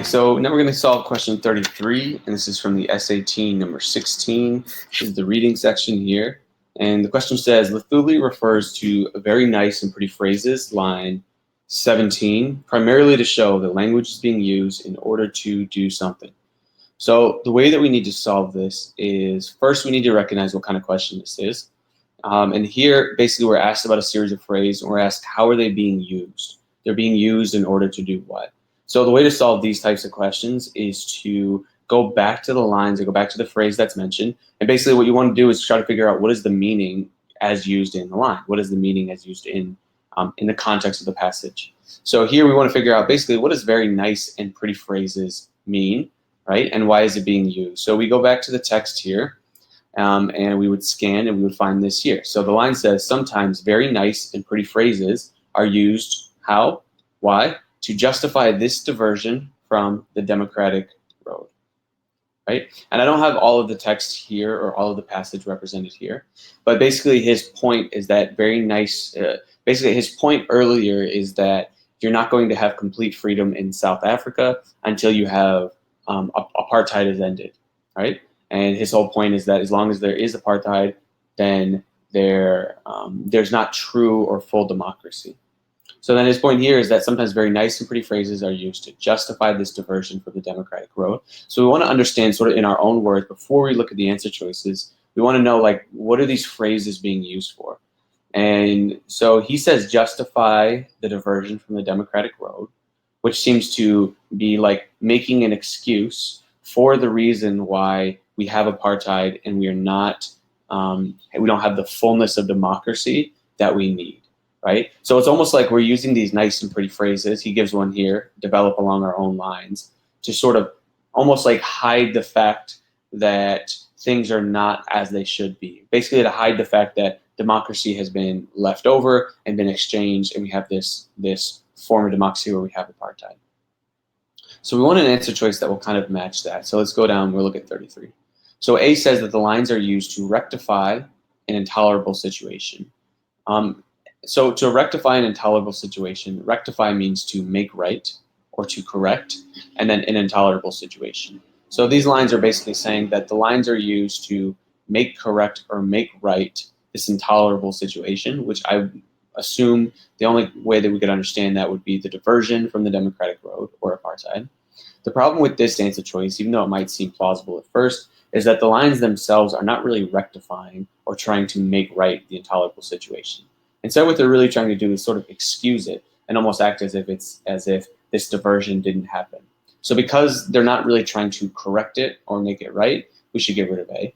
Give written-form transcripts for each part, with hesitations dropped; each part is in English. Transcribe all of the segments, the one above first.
so now we're going to solve question 33, and this is from the SAT number 16. This is the reading section here. And the question says, Luthuli refers to very nice and pretty phrases, line 17, primarily to show that language is being used in order to do something. So the way that we need to solve this is, first we need to recognize what kind of question this is. And here, basically, we're asked about a series of phrases, and we're asked, how are they being used? They're being used in order to do what? So the way to solve these types of questions is to go back to the lines, or go back to the phrase that's mentioned, and basically what you want to do is try to figure out what is the meaning as used in the line. What is the meaning as used in the context of the passage? So here we want to figure out basically what does very nice and pretty phrases mean, right? And why is it being used? So we go back to the text here, and we would scan and we would find this here. So the line says, sometimes very nice and pretty phrases are used, how, why? To justify this diversion from the democratic road, right? And I don't have all of the text here or all of the passage represented here, but basically his point is that very nice, basically his point earlier is that you're not going to have complete freedom in South Africa until you have apartheid is ended, right? And his whole point is that as long as there is apartheid, then there's not true or full democracy. So then his point here is that sometimes very nice and pretty phrases are used to justify this diversion from the democratic road. So we want to understand sort of in our own words, before we look at the answer choices, we want to know, like, what are these phrases being used for? And so he says justify the diversion from the democratic road, which seems to be like making an excuse for the reason why we have apartheid and we are not, we don't have the fullness of democracy that we need. Right? So it's almost like we're using these nice and pretty phrases. He gives one here, develop along our own lines, to sort of almost like hide the fact that things are not as they should be. Basically to hide the fact that democracy has been left over and been exchanged, and we have this form of democracy where we have apartheid. So we want an answer choice that will kind of match that. So let's go down, we'll look at 33. So A says that the lines are used to rectify an intolerable situation. So to rectify an intolerable situation, rectify means to make right or to correct, and then an intolerable situation. So these lines are basically saying that the lines are used to make correct or make right this intolerable situation, which I assume the only way that we could understand that would be the diversion from the democratic road or apartheid. The problem with this answer choice, even though it might seem plausible at first, is that the lines themselves are not really rectifying or trying to make right the intolerable situation. Instead, what they're really trying to do is sort of excuse it and almost act as if this diversion didn't happen. So because they're not really trying to correct it or make it right, we should get rid of A.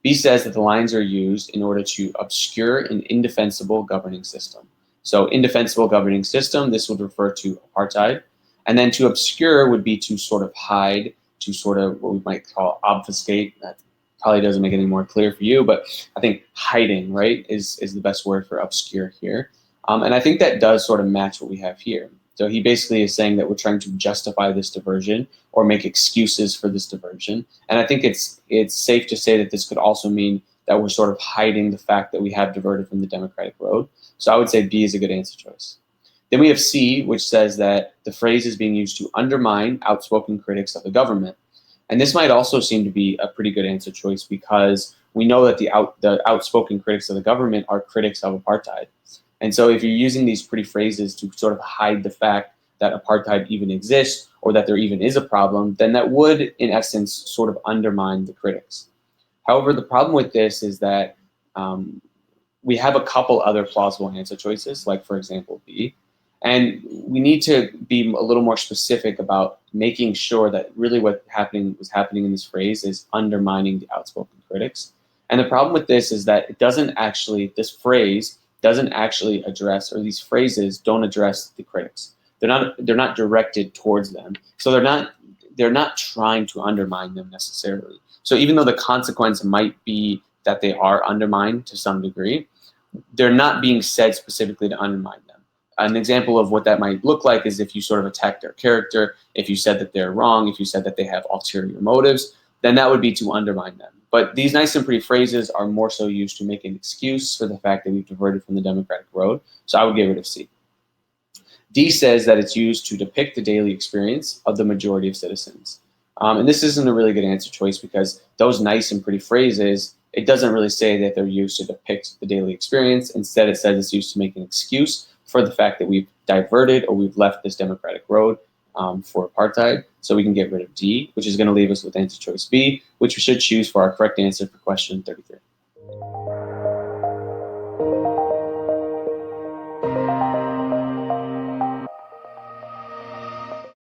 B says that the lines are used in order to obscure an indefensible governing system. So indefensible governing system, this would refer to apartheid. And then to obscure would be to sort of hide, to sort of what we might call obfuscate. That probably doesn't make it any more clear for you, but I think hiding, right, is the best word for obscure here. And I think that does sort of match what we have here. So he basically is saying that we're trying to justify this diversion or make excuses for this diversion. And I think it's safe to say that this could also mean that we're sort of hiding the fact that we have diverted from the democratic road. So I would say B is a good answer choice. Then we have C, which says that the phrase is being used to undermine outspoken critics of the government. And this might also seem to be a pretty good answer choice because we know that the outspoken critics of the government are critics of apartheid. And so if you're using these pretty phrases to sort of hide the fact that apartheid even exists or that there even is a problem, then that would, in essence, sort of undermine the critics. However, the problem with this is that we have a couple other plausible answer choices, like, for example, B. And we need to be a little more specific about making sure that really what was happening in this phrase is undermining the outspoken critics. And the problem with this is that this phrase doesn't actually address, or these phrases don't address the critics. They're not directed towards them. So they're not trying to undermine them necessarily. So even though the consequence might be that they are undermined to some degree, they're not being said specifically to undermine them. An example of what that might look like is if you sort of attack their character, if you said that they're wrong, if you said that they have ulterior motives, then that would be to undermine them. But these nice and pretty phrases are more so used to make an excuse for the fact that we've diverted from the democratic road. So I would get rid of C. D says that it's used to depict the daily experience of the majority of citizens. And this isn't a really good answer choice because those nice and pretty phrases, it doesn't really say that they're used to depict the daily experience. Instead, it says it's used to make an excuse for the fact that we've diverted or we've left this democratic road for apartheid. So we can get rid of D, which is going to leave us with answer choice B, which we should choose for our correct answer for question 33.